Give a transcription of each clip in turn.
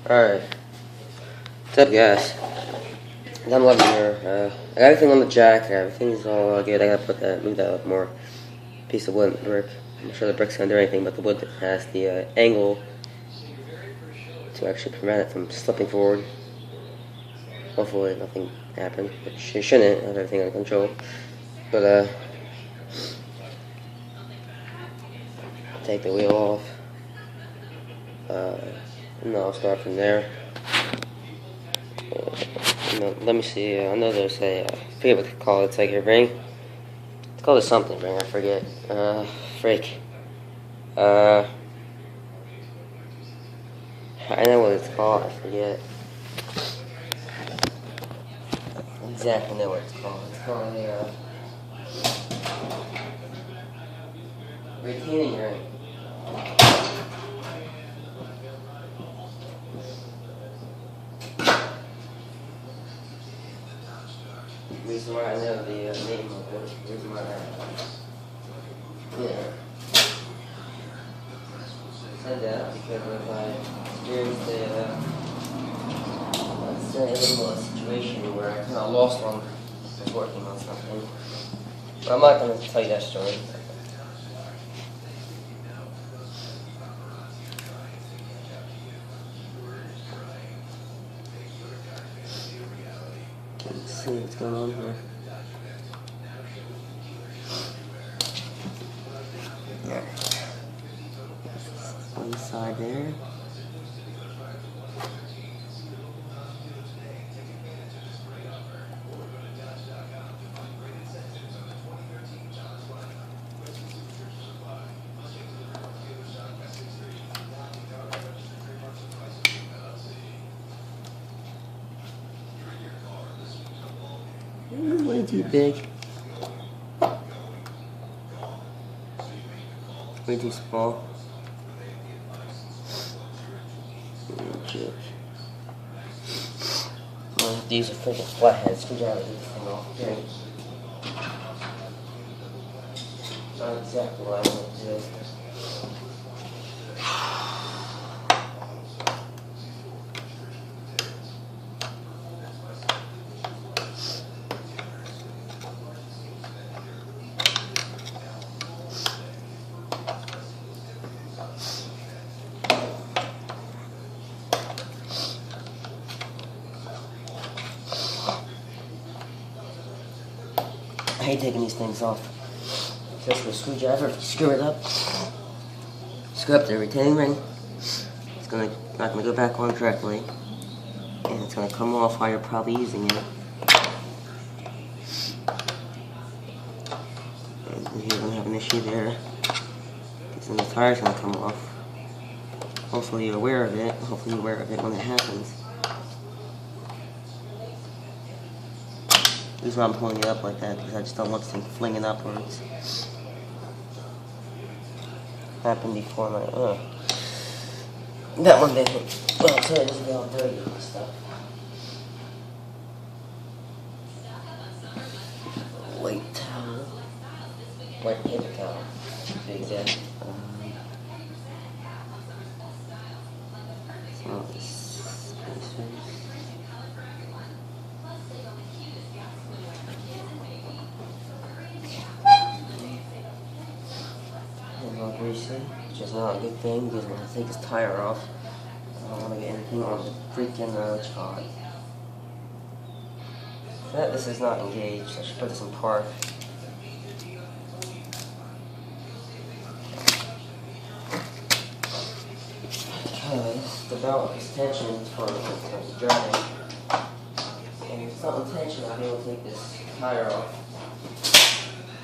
Alright, what's up guys? I'm loving here. I got everything on the jack, everything's all good. I gotta move that up more. Piece of wood and brick. I'm sure the brick's gonna do anything, but the wood has the angle to actually prevent it from slipping forward. Hopefully nothing happened, which it shouldn't. I have everything under control. But take the wheel off. And I'll start from there. Let me see. I know there's I forget what they call it. It's like a ring. It's called a something ring. I forget. Freak. I know what it's called. I forget. Exactly know what it's called. It's called a retaining ring. Reason why I know the name of it. Reason why I said that because of my experienced a situation where I kind of lost one. I was working on something, but I'm not going to tell you that story. Let's see what's going on here. One side there. Way too big. Way too small. I'll have to use a freaking flathead screwdriver to get this thing off. Okay. Not exactly what I want to do. I hate taking these things off. Just with a screwdriver, if you screw it up, screw up the retaining ring, it's not gonna go back on correctly, and it's gonna come off while you're probably using it. And you're gonna have an issue there, because then the tire's gonna come off. Hopefully you're aware of it. Hopefully you're aware of it when it happens. This is why I'm pulling it up like that, because I just don't want this thing flinging upwards. Happened before my, that one didn't. Well, so it doesn't get all dirty and stuff. White towel. White paper towel, to be exact. So this greasy, which is not a good thing because when I take this tire off, I don't want to get anything on the freaking chod. This is not engaged. I should put this in park. Because the belt is tension for driving. And if it's not in tension, I'll be able to take this tire off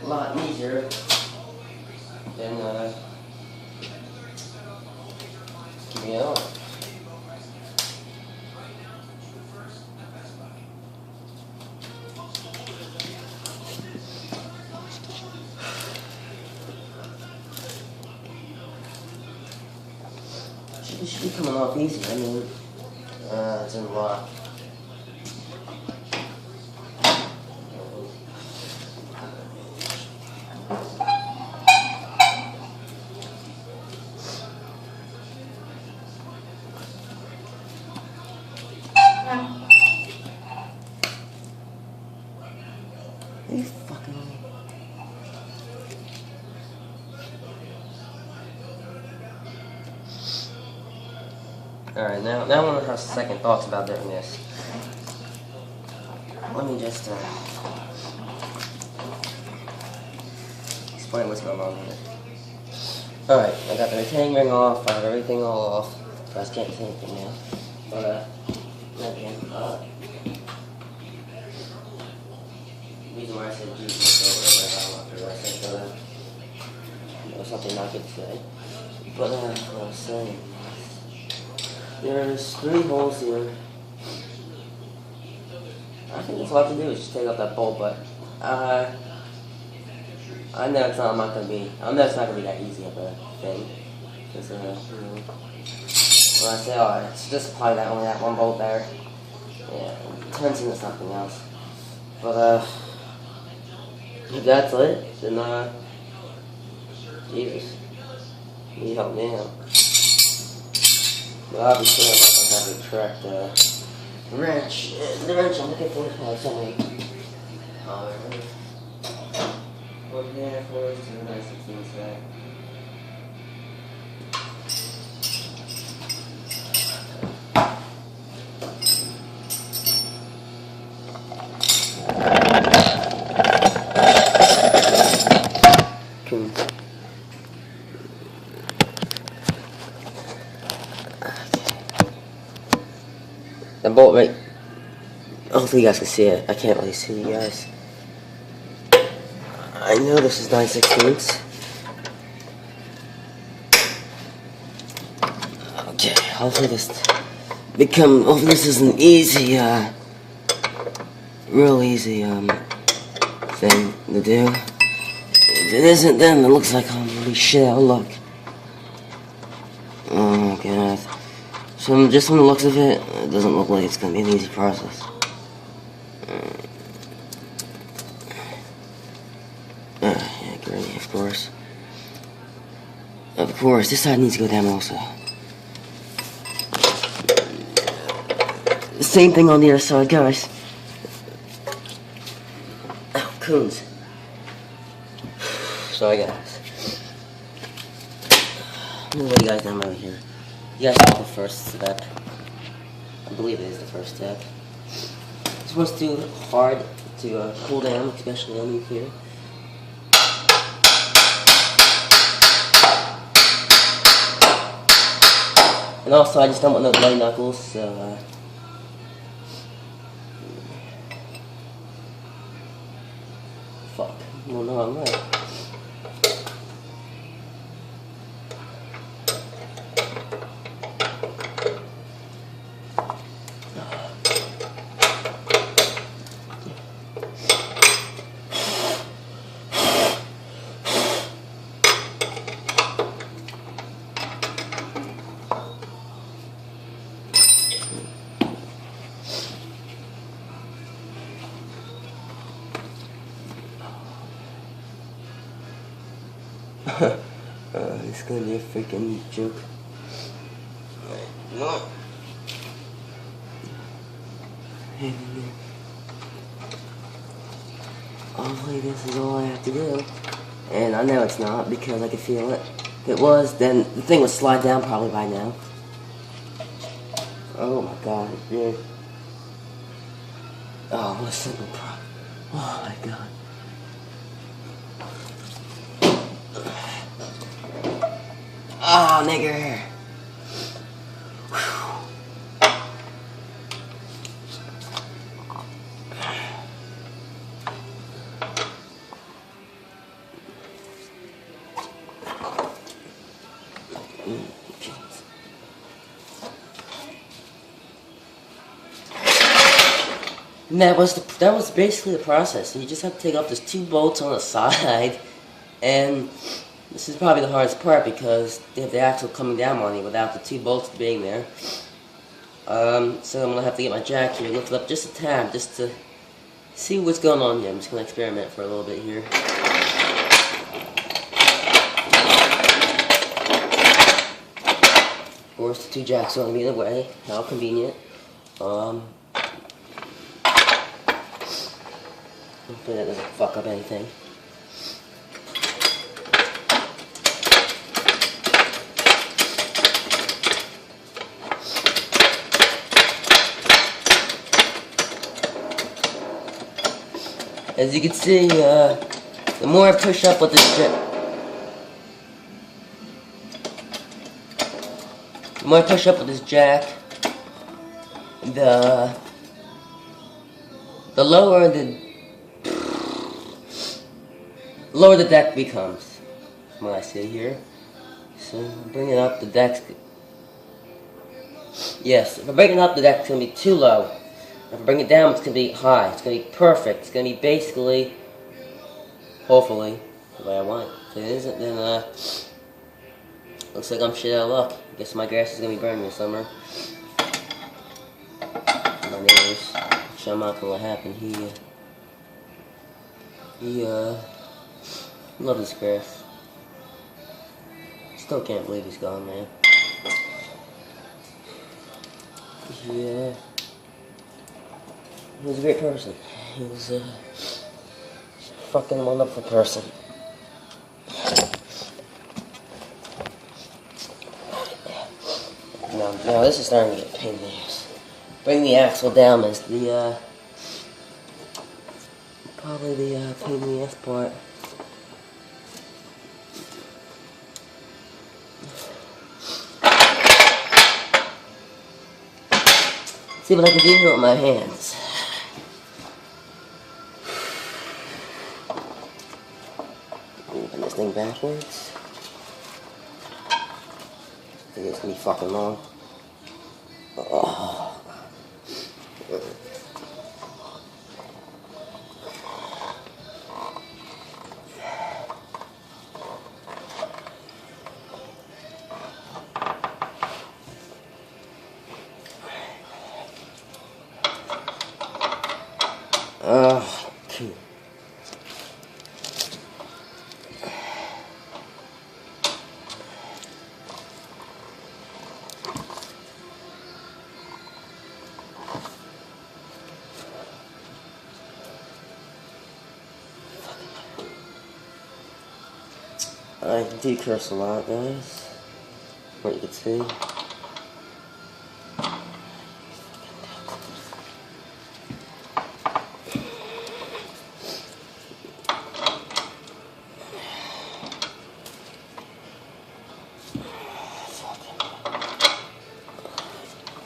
a lot easier than you know. It should be coming off easy. I mean, it's in lock. You fucking. Alright, now I want to have second thoughts about doing this. Let me just explain what's going on here. Alright, I got the retaining ring off, I have everything all off. I just can't see anything now. But, again, reason why I said Jesus or whatever, I said, something not good to say. But, what I was saying, there's 3 holes here. I think that's all I have to do is just take out that bolt, but, I know it's not gonna be that easy of a thing. Because, when I say, oh, it's just probably only that one bolt there. Yeah, it turns into something else. But, if that's it, then, Jesus, you help me out. But obviously, I'm not gonna have to track the wrench. The wrench I'm looking for has something. One here, 4, 2, 9, 16, 7. The bolt right. Hopefully you guys can see it. I can't really see you guys. I know this is 9/16. Okay, hopefully this is an easy, real easy, thing to do. If it isn't, then it looks like holy shit out of luck. Oh god. So just from the looks of it, it doesn't look like it's gonna be an easy process. Yeah, great, of course. Of course, this side needs to go down also. The same thing on the other side, guys. Oh, coons. Sorry, guys. I'm gonna lay you guys down over here. You guys saw the first step. I believe it is the first step. It's supposed to do hard to cool down, especially on here. And also, I just don't want no bloody knuckles, so fuck. No, I'm right. It's gonna be a freaking joke. You know what? Hopefully this is all I have to do. And I know it's not because I can feel it. If it was, then the thing would slide down probably by now. Oh my god, dude. Oh, what a simple problem. Oh my god. Oh, nigger. And that was basically the process. You just have to take off those 2 bolts on the side, and this is probably the hardest part because they have the axle coming down on you without the 2 bolts being there. So I'm gonna have to get my jack here, lift it up just a tad, just to see what's going on here. I'm just gonna experiment for a little bit here. Of course, the 2 jacks are gonna be in the way. How convenient. Hopefully that doesn't fuck up anything. As you can see, the more I push up with this jack, the lower the deck becomes. From what I see here. So bring it up, the deck's. Yes, if I bring it up, the deck's gonna be too low. If I bring it down, it's going to be high. It's going to be perfect. It's going to be basically, hopefully, the way I want it. If it isn't, then, looks like I'm shit out of luck. I guess my grass is going to be burning this summer. My neighbors, which I'm not going to let happen. He loves his grass. Still can't believe he's gone, man. He was a great person. He was a fucking wonderful person. Now this is starting to get a pain in the ass. Bring the axle down is the, probably the, pain in the ass part. See what I can do here with my hands. Open this thing backwards. I think it's gonna be fucking long. Oh. Cool. I do curse a lot, guys. What you can see.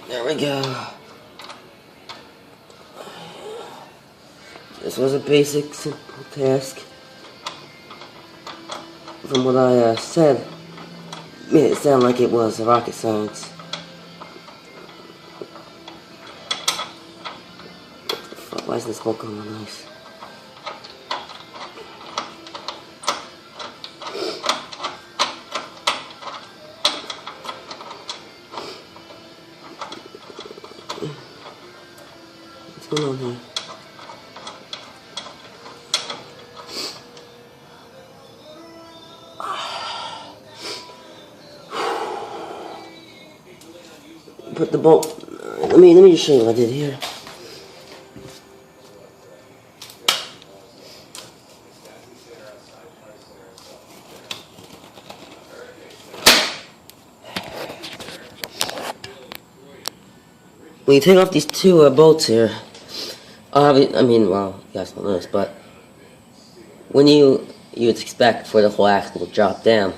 There we go. This was a basic, simple task. From what I said, made it sound like it was rocket science. Fuck, why is this smoke on my nice? What's going on here? Put the bolt. Let me just show you what I did here. When you take off these two bolts here, well, you guys don't know this, but when you would expect for the whole axle to drop down,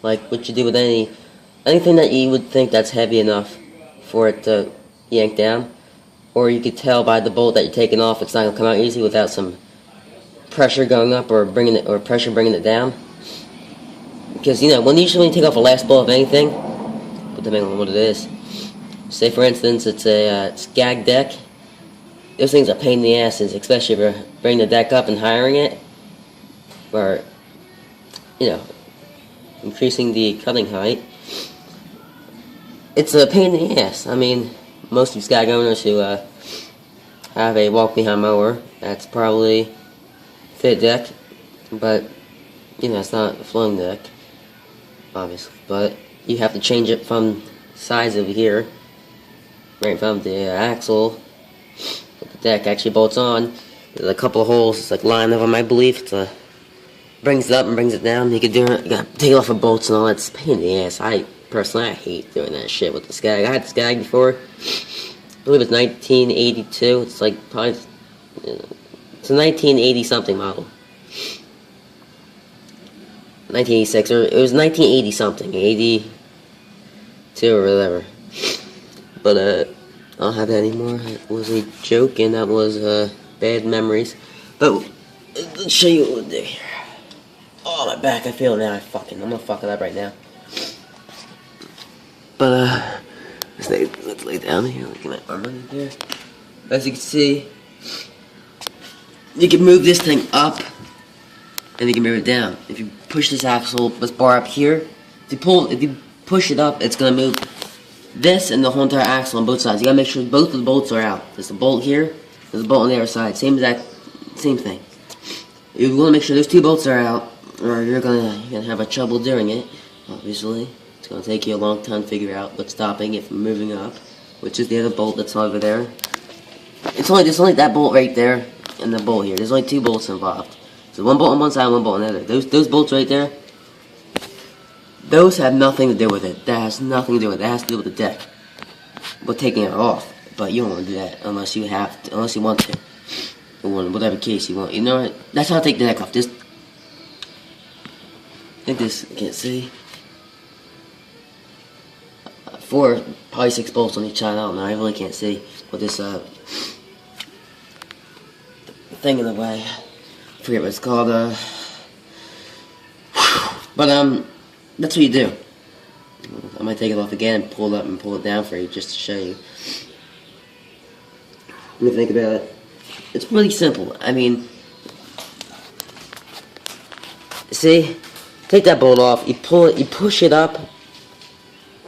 like what you do with anything that you would think that's heavy enough for it to yank down, or you could tell by the bolt that you're taking off it's not gonna come out easy without some pressure going up or pressure bringing it down. Because when you take off a last bolt of anything, depending on what it is, say for instance it's a skag deck, those things are pain in the asses, especially if you're bringing the deck up and hiring it, or increasing the cutting height. It's a pain in the ass. I mean, most of you skag owners who have a walk-behind mower, that's probably fit deck, but it's not a flowing deck, obviously. But you have to change it from size over here, right from the axle, that the deck actually bolts on, There's a couple of holes, it's like lined up on my belief. It's brings it up and brings it down. You can do it. You gotta take it off of bolts and all that. It's a pain in the ass. Personally, I hate doing that shit with the Skag. I had the Skag before. I believe it's 1982. It's like probably it's a 1980 something model. 1986 or it was 1980 something, 82 or whatever. But I don't have that anymore. It was a joke and that was bad memories. But let's show you what we'll do here. Oh, my back, I feel it now. I'm gonna fuck it up right now. But, let's lay down here. Look at my arm under here. As you can see, you can move this thing up, and you can move it down. If you push this axle, this bar up here, if you push it up, it's gonna move this and the whole entire axle on both sides. You gotta make sure both of the bolts are out. There's a bolt here, there's a bolt on the other side. Same thing. You wanna make sure those two bolts are out, or you're gonna have a trouble doing it. Obviously, it's gonna take you a long time to figure out what's stopping it from moving up, which is the other bolt that's over there. There's only that bolt right there and the bolt here. There's only two bolts involved. So one bolt on one side, one bolt on the other. Those bolts right there, those have nothing to do with it. That has nothing to do with it. That has to do with the deck. But taking it off. But you don't want to do that unless you have to, unless you want to. Or whatever case you want. You know what? That's how I take the deck off. I think this, I can't see. 4, probably 6 bolts on each side. I don't know. I really can't see with this thing in the way. I forget what it's called. But that's what you do. I might take it off again and pull it up and pull it down for you just to show you. Let me think about it. It's really simple. I mean, see, take that bolt off. You pull it. You push it up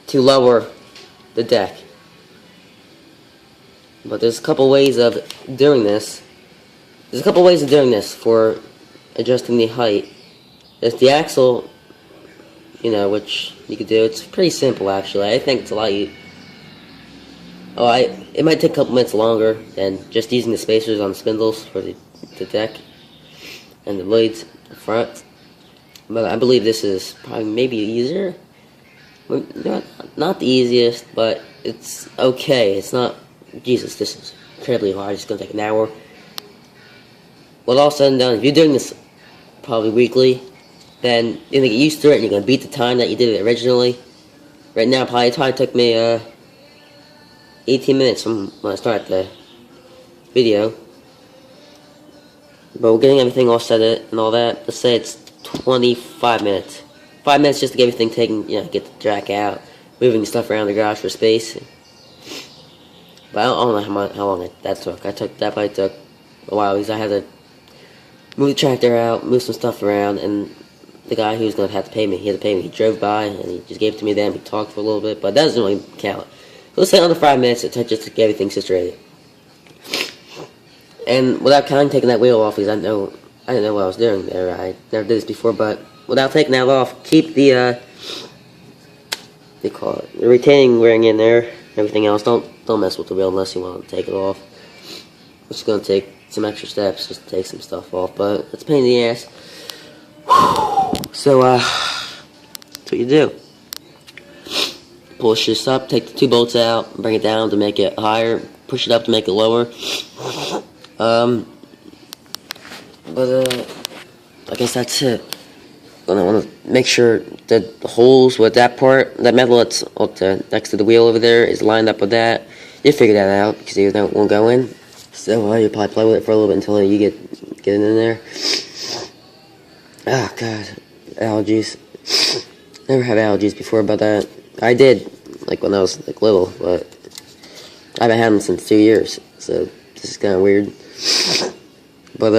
to lower the deck. But there's a couple ways of doing this. There's a couple ways of doing this for adjusting the height. There's the axle, you know, which you could do. It's pretty simple, actually. I think it's a lot easier. It might take a couple minutes longer than just using the spacers on the spindles for the deck and the blades in front. But I believe this is probably maybe easier. Not the easiest, but it's okay. It's not, Jesus, this is incredibly hard. It's going to take an hour. Well, all said and done, if you're doing this probably weekly, then you're going to get used to it and you're going to beat the time that you did it originally. Right now, it probably took me 18 minutes from when I started the video. But we're getting everything all set and all that. Let's say it's 25 minutes. 5 minutes just to get everything taken, you know, get the jack out, moving stuff around the garage for space. But I don't know how long that took. That probably took a while because I had to move the tractor out, move some stuff around, and the guy who was going to have to pay me, he had to pay me. He drove by and he just gave it to me then. We talked for a little bit, but that doesn't really count. Let's say under 5 minutes it took just to get everything situated. And without kind of taking that wheel off, because I didn't know what I was doing there. I never did this before, but without taking that off, keep the they call it the retaining ring in there. Everything else, don't mess with the wheel unless you want to take it off. It's going to take some extra steps just to take some stuff off, but it's a pain in the ass. So that's what you do. Push this up, take the 2 bolts out, bring it down to make it higher, push it up to make it lower. I guess that's it. I want to make sure that the holes with that part, that metal that's next to the wheel over there, is lined up with that. You figure that out because you won't go in. So you probably play with it for a little bit until you get it in there. Oh God, allergies. Never had allergies before, but I did, like when I was like little, but I haven't had them since 2 years. So this is kind of weird. But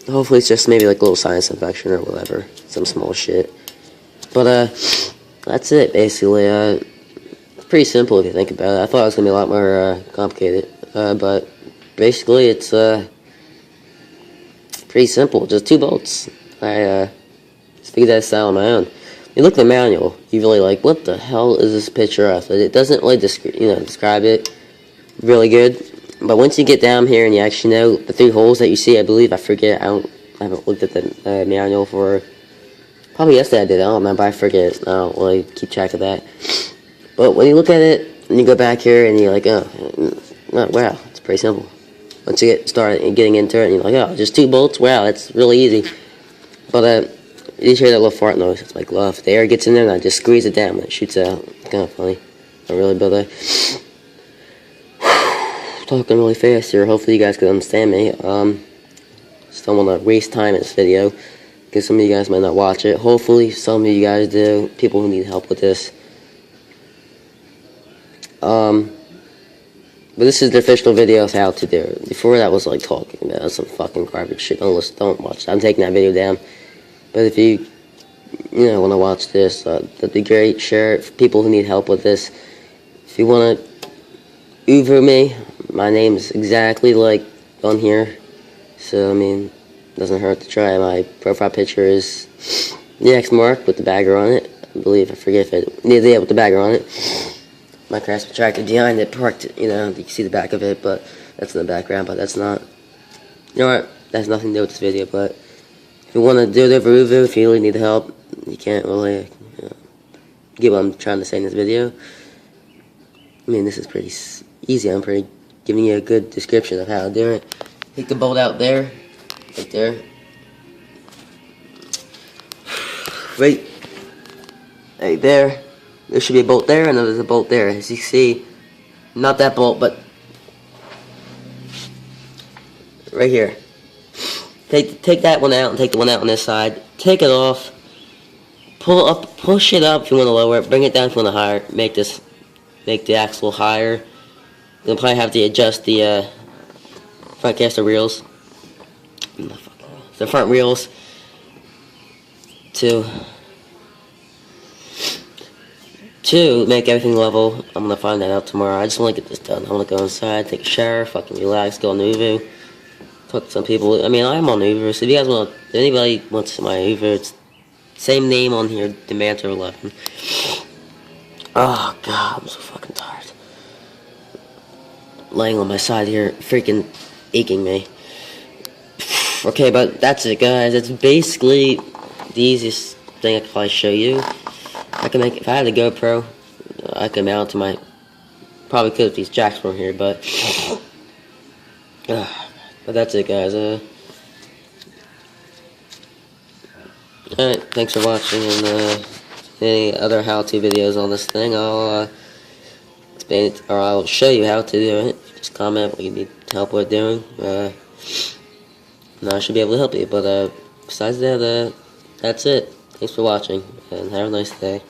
hopefully it's just maybe like a little sinus infection or whatever, some small shit. But that's it basically. It's pretty simple if you think about it. I thought it was gonna be a lot more complicated, but basically it's pretty simple. Just 2 bolts. I just figured that out on my own. You look at the manual, you really like, what the hell is this picture of? It doesn't really describe it really good. But once you get down here and you actually know the 3 holes that you see, I believe, I forget, I haven't looked at the manual for, probably yesterday I did, I don't remember, I forget, I don't really keep track of that. But when you look at it, and you go back here, and you're like, oh wow, it's pretty simple. Once you get started and getting into it, and you're like, oh, just 2 bolts, wow, that's really easy. But, you just hear that little fart noise, it's my glove. The air gets in there, and I just squeeze it down when it shoots out. It's kind of funny. I really build it. Talking really fast here. Hopefully you guys can understand me. Just don't want to waste time in this video because some of you guys might not watch it. Hopefully some of you guys do. People who need help with this. But this is the official video of how to do it. Before that was like talking about some fucking garbage shit. Don't watch it. I'm taking that video down. But if you want to watch this, that'd be great. Share it for people who need help with this. If you want to Uber me, my name is exactly like on here, so I mean, doesn't hurt to try. My profile picture is the exmark with the bagger on it. I believe, I forget if it, yeah, with the bagger on it. My crash tractor behind it, parked, you can see the back of it, but that's in the background, but that's not, you know what, that's nothing to do with this video. But if you want to do it over Uber, if you really need help, you can't really get what I'm trying to say in this video. I mean, this is pretty easy. I'm pretty giving you a good description of how to do it. Take the bolt out there, right there. Right there. There should be a bolt there, and there's a bolt there. As you see, not that bolt, but right here. Take that one out and take the one out on this side. Take it off. Pull up, push it up if you want to lower it. Bring it down if you want to higher. Make the axle higher. You'll probably have to adjust the front caster wheels, the front wheels to make everything level. I'm gonna find that out tomorrow. I just want to get this done. I want to go inside, take a shower, fucking relax, go on Uber, talk to some people. I mean, I'm on Uber, so if you guys want, if anybody wants my Uber, it's same name on here, Demanter 11. Oh god, I'm so fucking tired. Laying on my side here, freaking aching me. Okay, but that's it, guys. It's basically the easiest thing I could probably show you. I can make, if I had a GoPro, I could mount to my, probably could if these jacks weren't here, but that's it, guys. Alright, thanks for watching, and any other how-to videos on this thing, I'll explain it, or I'll show you how to do it. Just comment what you need help with doing, and I should be able to help you. But besides that, that's it. Thanks for watching, and have a nice day.